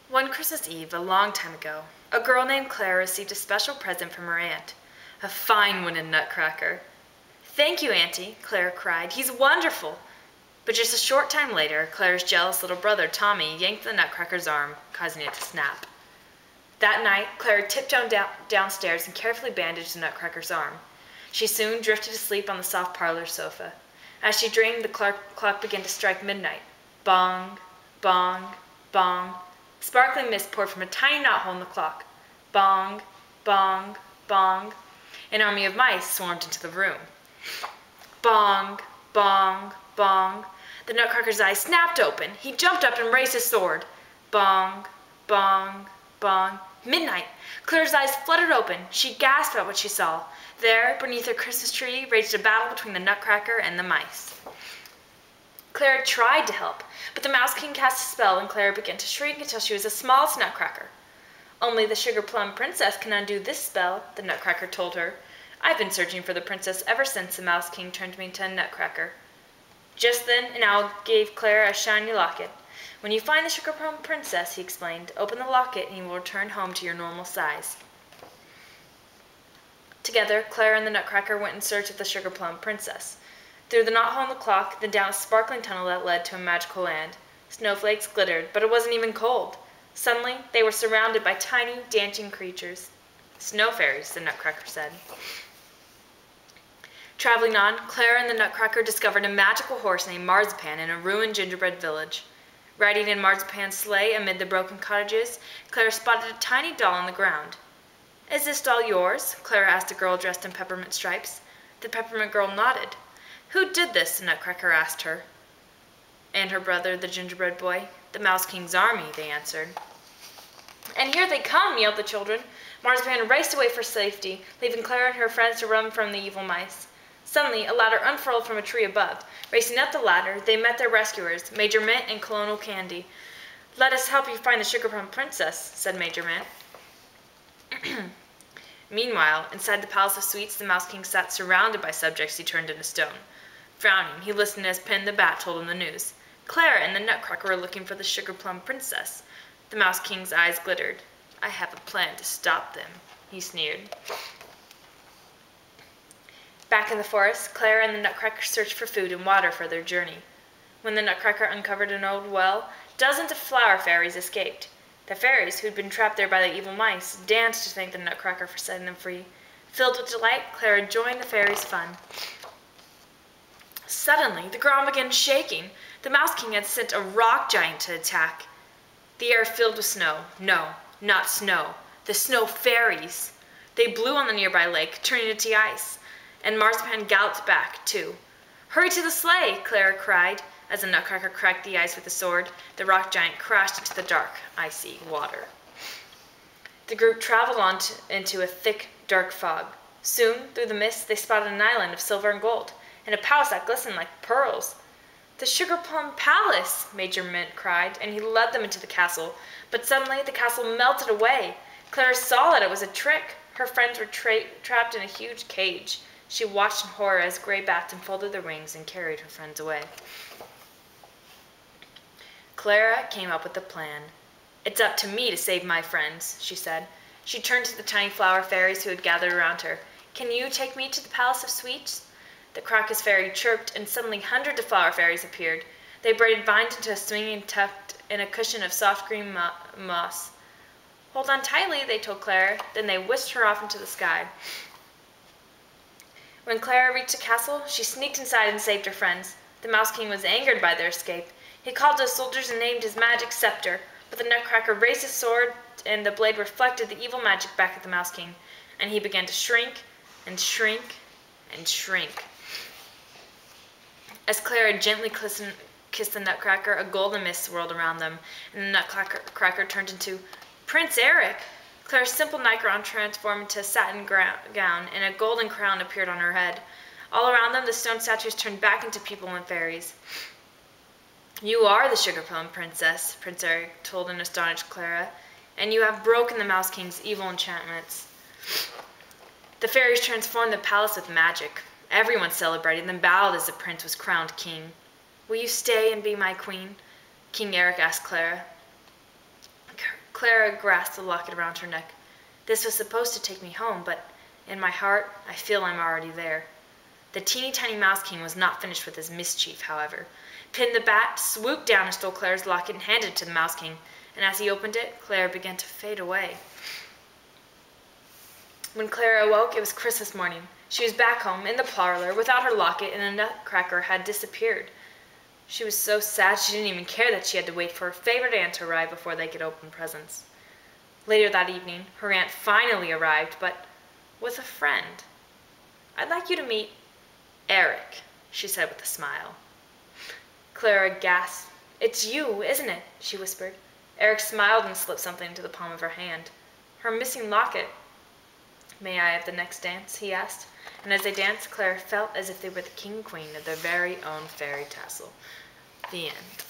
One Christmas Eve, a long time ago, a girl named Claire received a special present from her aunt, a fine wooden nutcracker. "Thank you, Auntie," Claire cried. "He's wonderful." But just a short time later, Claire's jealous little brother, Tommy, yanked the nutcracker's arm, causing it to snap. That night, Claire tiptoed downstairs and carefully bandaged the nutcracker's arm. She soon drifted to sleep on the soft parlor sofa. As she dreamed, the clock began to strike midnight. Bong, bong, bong. Sparkling mist poured from a tiny knothole in the clock. Bong, bong, bong. An army of mice swarmed into the room. Bong, bong, bong. The nutcracker's eyes snapped open. He jumped up and raised his sword. Bong, bong, bong. Midnight. Claire's eyes fluttered open. She gasped at what she saw. There, beneath her Christmas tree, raged a battle between the nutcracker and the mice. Claire tried to help, but the Mouse King cast a spell and Claire began to shrink until she was the smallest nutcracker. "Only the Sugar Plum Princess can undo this spell," the nutcracker told her. "I've been searching for the princess ever since the Mouse King turned me into a nutcracker." Just then an owl gave Claire a shiny locket. "When you find the Sugar Plum Princess," he explained, "open the locket and you will return home to your normal size." Together, Claire and the nutcracker went in search of the Sugar Plum Princess. Through the knothole in the clock, then down a sparkling tunnel that led to a magical land. Snowflakes glittered, but it wasn't even cold. Suddenly, they were surrounded by tiny, dancing creatures. "Snow fairies," the nutcracker said. Traveling on, Claire and the nutcracker discovered a magical horse named Marzipan in a ruined gingerbread village. Riding in Marzipan's sleigh amid the broken cottages, Claire spotted a tiny doll on the ground. "Is this doll yours?" Claire asked a girl dressed in peppermint stripes. The peppermint girl nodded. "Who did this?" the nutcracker asked her. "And her brother, the gingerbread boy. The Mouse King's army," they answered. "And here they come!" yelled the children. Marzipan raced away for safety, leaving Claire and her friends to run from the evil mice. Suddenly, a ladder unfurled from a tree above. Racing up the ladder, they met their rescuers, Major Mint and Colonel Candy. "Let us help you find the Sugar Plum Princess," said Major Mint. Meanwhile, inside the Palace of Sweets, the Mouse King sat surrounded by subjects he turned into stone. Frowning, he listened as Pin the Bat told him the news. Claire and the nutcracker were looking for the Sugar Plum Princess. The Mouse King's eyes glittered. "I have a plan to stop them," he sneered. Back in the forest, Claire and the nutcracker searched for food and water for their journey. When the nutcracker uncovered an old well, dozens of flower fairies escaped. The fairies, who had been trapped there by the evil mice, danced to thank the nutcracker for setting them free. Filled with delight, Clara joined the fairies' fun. Suddenly, the ground began shaking. The Mouse King had sent a rock giant to attack. The air filled with snow. No, not snow. The snow fairies. They blew on the nearby lake, turning it to ice. And Marzipan galloped back, too. "Hurry to the sleigh!" Clara cried. As the nutcracker cracked the ice with a sword, the rock giant crashed into the dark, icy water. The group traveled on into a thick, dark fog. Soon, through the mist, they spotted an island of silver and gold, and a palace that glistened like pearls. "The Sugar Plum Palace!" Major Mint cried, and he led them into the castle. But suddenly, the castle melted away. Clara saw that it was a trick. Her friends were trapped in a huge cage. She watched in horror as gray bats unfolded their wings and carried her friends away. Clara came up with a plan. "It's up to me to save my friends," she said. She turned to the tiny flower fairies who had gathered around her. "Can you take me to the Palace of Sweets?" The crocus fairy chirped, and suddenly hundreds of flower fairies appeared. They braided vines into a swinging tuft in a cushion of soft green moss. "Hold on tightly," they told Clara. Then they whisked her off into the sky. When Clara reached the castle, she sneaked inside and saved her friends. The Mouse King was angered by their escape. He called to the soldiers and named his magic scepter, but the nutcracker raised his sword, and the blade reflected the evil magic back at the Mouse King, and he began to shrink and shrink and shrink. As Clara gently kissed the nutcracker, a golden mist swirled around them, and the nutcracker turned into Prince Eric. Clara's simple nightgown transformed into a satin gown, and a golden crown appeared on her head. All around them, the stone statues turned back into people and fairies. "You are the Sugar Plum Princess," Prince Eric told an astonished Clara, "and you have broken the Mouse King's evil enchantments." The fairies transformed the palace with magic. Everyone celebrated and bowed as the prince was crowned king. "Will you stay and be my queen?" King Eric asked Clara. Clara grasped the locket around her neck. This was supposed to take me home, but in my heart, I feel I'm already there. The teeny-tiny Mouse King was not finished with his mischief, however. Pin the Bat swooped down and stole Clara's locket and handed it to the Mouse King, and as he opened it, Clara began to fade away. When Clara awoke, it was Christmas morning. She was back home, in the parlor, without her locket, and the Nutcracker had disappeared. She was so sad she didn't even care that she had to wait for her favorite aunt to arrive before they could open presents. Later that evening, her aunt finally arrived, but with a friend. "I'd like you to meet Eric," she said with a smile. Clara gasped. "It's you, isn't it?" she whispered. Eric smiled and slipped something into the palm of her hand. Her missing locket. "May I have the next dance?" he asked. And as they danced, Clara felt as if they were the king and queen of their very own fairy castle. The end.